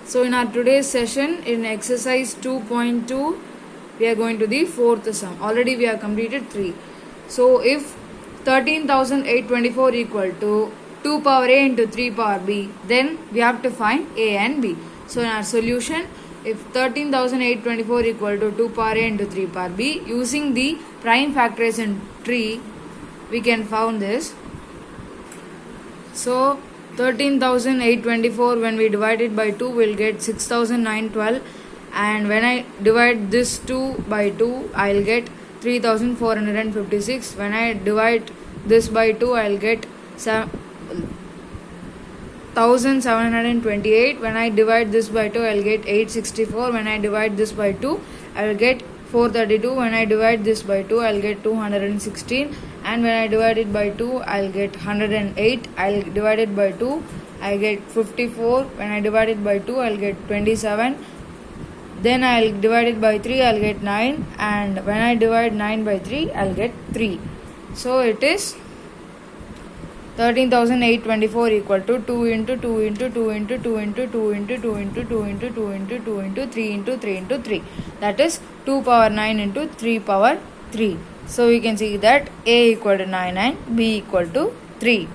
So in our today's session in exercise 2.2 we are going to the fourth sum. Already we have completed 3. So if 13,824 equal to 2 power a into 3 power b, then we have to find a and b. So in our solution, if 13,824 equal to 2 power a into 3 power b, using the prime factorization tree we can found this. So 13,824 when we divide it by 2 we'll get 6,912, and when I divide this 2 by 2 I'll get 3,456. When I divide this by 2 I'll get 1,728. When I divide this by 2 I'll get 864. When I divide this by 2 I'll get 432. When I divide this by 2 I'll get 216, and when I divide it by 2 I'll get 108. I'll divide it by 2 I get 54. When I divide it by 2 I'll get 27. Then I'll divide it by 3 I'll get 9, and when I divide 9 by 3 I'll get 3. So it is 13,824 equal to 2 into 2 into 2 into 2 into 2 into 2 into 2 into 2 into 2 into 3 into 3 into 3. That is 2 power 9 into 3 power 3. So we can see that a equal to 9 and b equal to 3.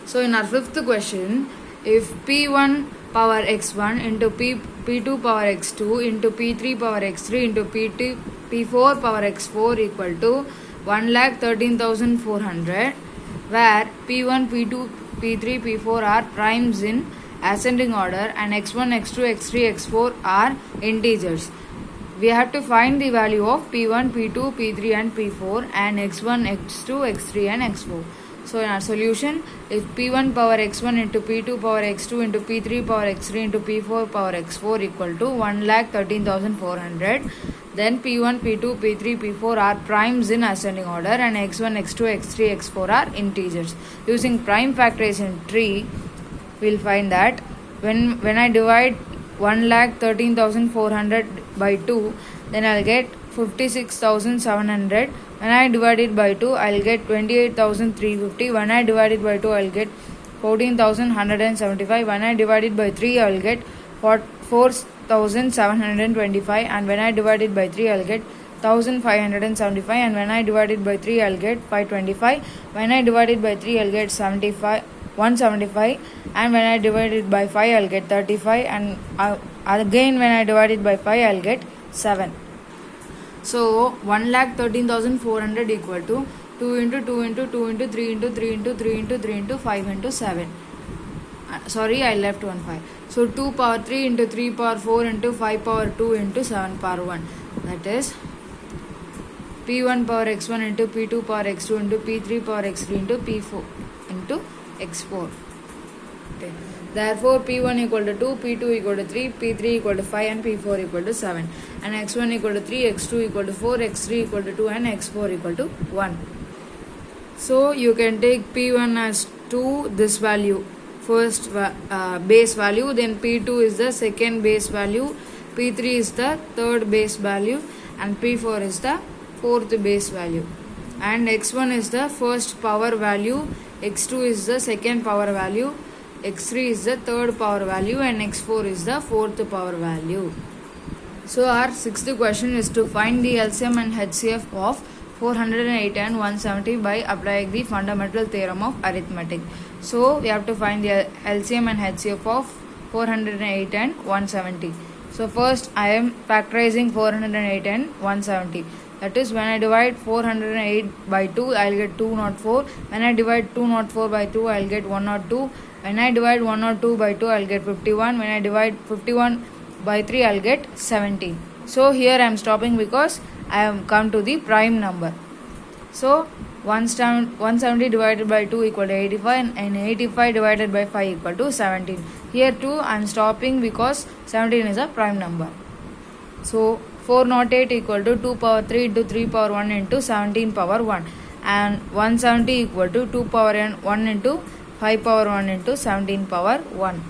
So in our fifth question, if p1 power x1 into p2 power x2 into p3 power x3 into p4 power x4 equal to 1,13,400, where p1, p2, p3, p4 are primes in ascending order and x1, x2, x3, x4 are integers. We have to find the value of p1, p2, p3 and p4 and x1, x2, x3 and x4. So in our solution, if p1 power x1 into p2 power x2 into p3 power x3 into p4 power x4 equal to 1,13,400, then p1, p2, p3, p4 are primes in ascending order and x1, x2, x3, x4 are integers. Using prime factorization tree, we'll find that when I divide 1,13,400 by 2, then I'll get 56,700. When I divide it by 2, I'll get 28,350. When I divide it by 2, I'll get 14,175. When I divide it by 3, I'll get 4,725. And when I divide it by 3, I'll get 1,575. And when I divide it by 3, I'll get 525. When I divide it by 3, I'll get 175. And when I divide it by 5, I'll get 35. And again when I divide it by 5, I'll get 7. So 1,13,400 equal to 2 into 2 into 2 into 3 into 3 into 3 into 3 into 5 into 7. Sorry, I left 1 5. So 2 power 3 into 3 power 4 into 5 power 2 into 7 power 1. That is p1 power x1 into p2 power x2 into p3 power x3 into p4 into x4. Okay. Therefore, p1 equal to 2, p2 equal to 3, p3 equal to 5 and p4 equal to 7. And x1 equal to 3, x2 equal to 4, x3 equal to 2 and x4 equal to 1. So, you can take p1 as 2, this value, first base value, then p2 is the second base value, p3 is the third base value and p4 is the fourth base value. And x1 is the first power value, x2 is the second power value, x3 is the third power value and x4 is the fourth power value. So our sixth question is to find the LCM and HCF of 408 and 170 by applying the fundamental theorem of arithmetic. So we have to find the LCM and HCF of 408 and 170. So first I am factorizing 408 and 170. That is, when I divide 408 by 2, I'll get 204. When I divide 204 by 2, I'll get 102. When I divide 102 by 2, I'll get 51. When I divide 51 by 3, I'll get 17. So here I am stopping because I have come to the prime number. So 170 divided by 2 equal to 85 and 85 divided by 5 equal to 17. Here too I am stopping because 17 is a prime number. So 408 equal to 2 power 3 into 3 power 1 into 17 power 1, and 170 equal to 2 power 1 into 5 power 1 into 17 power 1.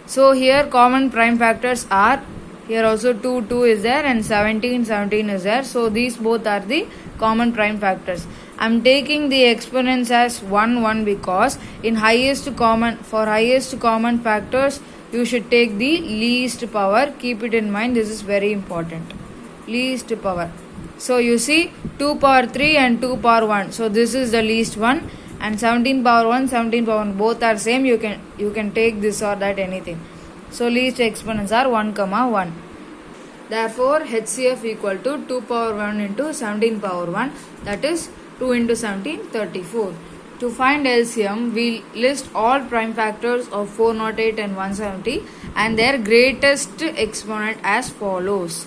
So here common prime factors are, here also 2 is there and 17 is there. So these both are the common prime factors. I am taking the exponents as 1 1 because in highest common factors you should take the least power. Keep it in mind, this is very important. Least power. So you see 2 power 3 and 2 power 1. So this is the least one, and 17 power 1, 17 power 1 both are same. You can take this or that, anything. So least exponents are 1, 1. Therefore HCF equal to 2 power 1 into 17 power 1, that is 2 into 17, 34. To find LCM, we list all prime factors of 408 and 170 and their greatest exponent as follows.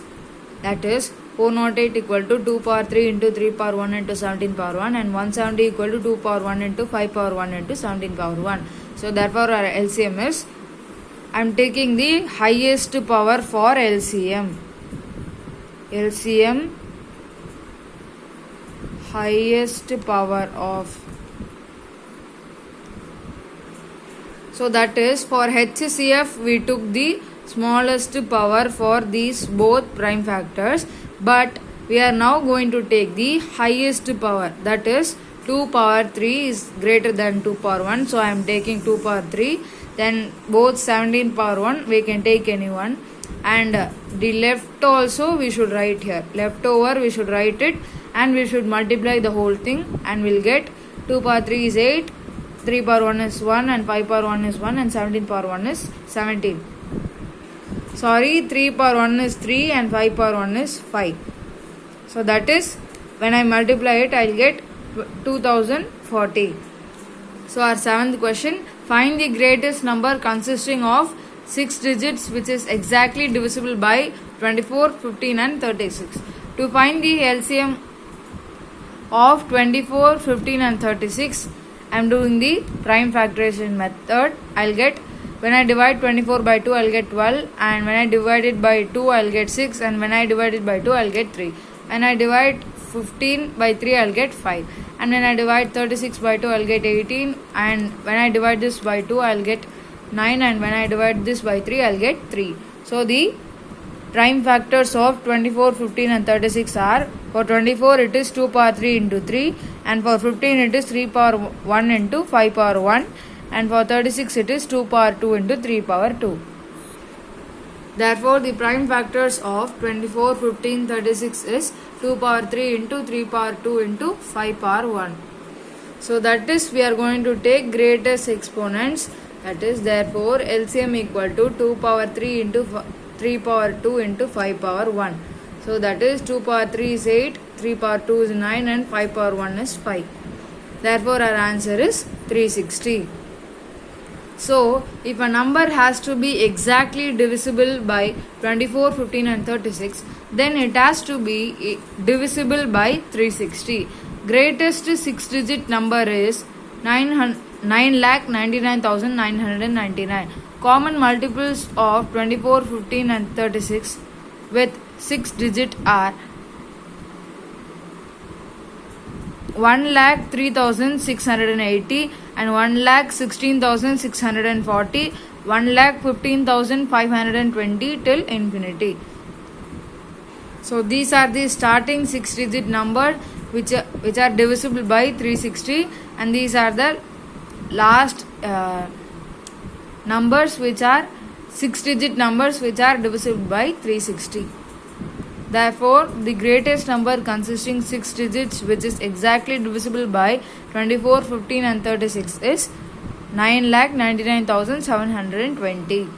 That is 408 equal to 2 power 3 into 3 power 1 into 17 power 1, and 170 equal to 2 power 1 into 5 power 1 into 17 power 1. So therefore our LCM is, I am taking the highest power for LCM. LCM highest power of. So that is for HCF we took the smallest power for these both prime factors, but we are now going to take the highest power, that is 2 power 3 is greater than 2 power 1. So I am taking 2 power 3. Then both 17 power 1 we can take any one, and the left also we should write here. Leftover we should write it, and we should multiply the whole thing, and we'll get 2 power 3 is 8, 3 power 1 is 1, and 5 power 1 is 1, and 17 power 1 is 17. Sorry, 3 power 1 is 3 and 5 power 1 is 5. So that is, when I multiply it, I will get 2040. So our 7th question, find the greatest number consisting of 6 digits which is exactly divisible by 24, 15 and 36. To find the LCM of 24, 15 and 36, I am doing the prime factorization method. I will get, when I divide 24 by 2, I will get 12, and when I divide it by 2, I will get 6, and when I divide it by 2, I will get 3. When I divide 15 by 3, I will get 5, and when I divide 36 by 2, I will get 18, and when I divide this by 2, I will get 9, and when I divide this by 3, I will get 3. So the prime factors of 24, 15 and 36 are, for 24 it is 2 power 3 into 3, and for 15 it is 3 power 1 into 5 power 1, and for 36 it is 2 power 2 into 3 power 2. Therefore the prime factors of 24, 15, 36 is 2 power 3 into 3 power 2 into 5 power 1. So that is, we are going to take greatest exponents. That is, therefore LCM equal to 2 power 3 into 3 power 2 into 5 power 1. So that is 2 power 3 is 8, 3 power 2 is 9, and 5 power 1 is 5. Therefore our answer is 360. So if a number has to be exactly divisible by 24, 15 and 36, then it has to be divisible by 360. Greatest 6-digit number is 9,99,999. Common multiples of 24, 15 and 36 with 6 digit are 1,03,680 and 1,16,640, 1,15,520 till infinity. So these are the starting 6-digit number which are divisible by 360, and these are the last numbers which are 6-digit numbers which are divisible by 360. Therefore, the greatest number consisting 6 digits which is exactly divisible by 24, 15 and 36 is 9,99,720.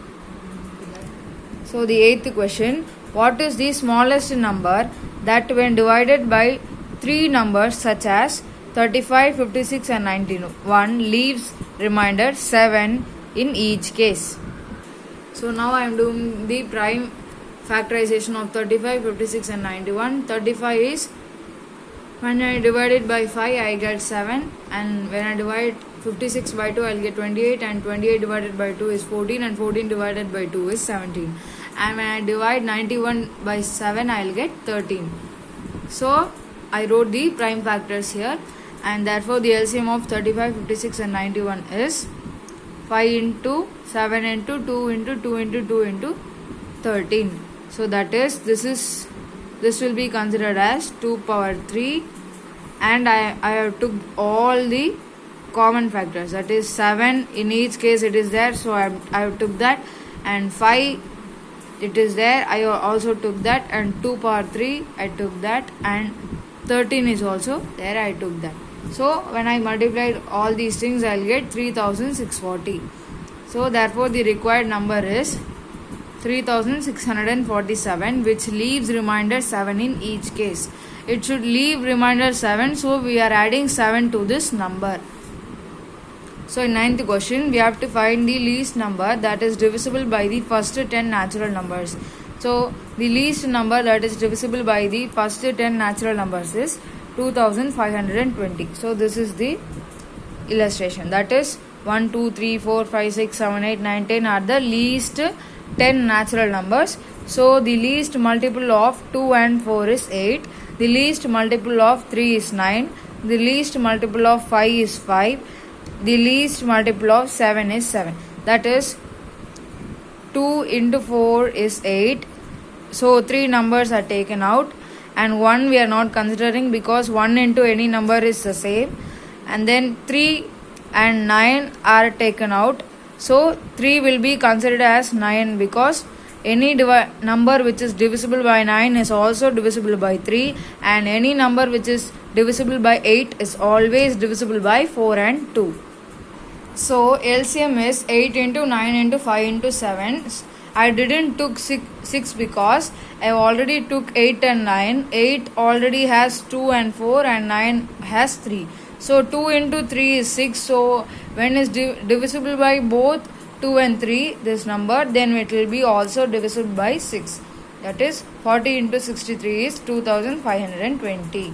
So the 8th question, what is the smallest number that when divided by 3 numbers such as 35, 56 and 91 leaves remainder 7 in each case? So now I am doing the prime factorization of 35, 56 and 91. 35 is, when I divide it by 5 I get 7, and when I divide 56 by 2 I will get 28, and 28 divided by 2 is 14, and 14 divided by 2 is 17, and when I divide 91 by 7 I will get 13. So I wrote the prime factors here, and therefore the LCM of 35, 56 and 91 is 5 into 7 into 2 into 2 into 2 into 13. So that is, this will be considered as 2 power 3, and I have took all the common factors, that is 7 in each case it is there, so I have took that, and 5 it is there, I also took that, and 2 power 3 I took that, and 13 is also there, I took that. So when I multiplied all these things, I'll get 3640. So therefore the required number is 3647, which leaves remainder 7 in each case. It should leave remainder 7, so we are adding 7 to this number. So in 9th question, we have to find the least number that is divisible by the first 10 natural numbers. So the least number that is divisible by the first 10 natural numbers is 2520. So this is the illustration. That is 1, 2, 3, 4, 5, 6, 7, 8, 9, 10 are the least 10 natural numbers. So the least multiple of 2 and 4 is 8. The least multiple of 3 is 9. The least multiple of 5 is 5. The least multiple of 7 is 7. That is 2 into 4 is 8. So 3 numbers are taken out, and 1 we are not considering because 1 into any number is the same. And then 3 and 9 are taken out. So 3 will be considered as 9 because any number which is divisible by 9 is also divisible by 3, and any number which is divisible by 8 is always divisible by 4 and 2. So LCM is 8 into 9 into 5 into 7. I didn't took 6 because I already took 8 and 9. 8 already has 2 and 4, and 9 has 3. So 2 into 3 is 6. So when is divisible by both 2 and 3, this number, then it will be also divisible by 6. That is 40 into 63 is 2520.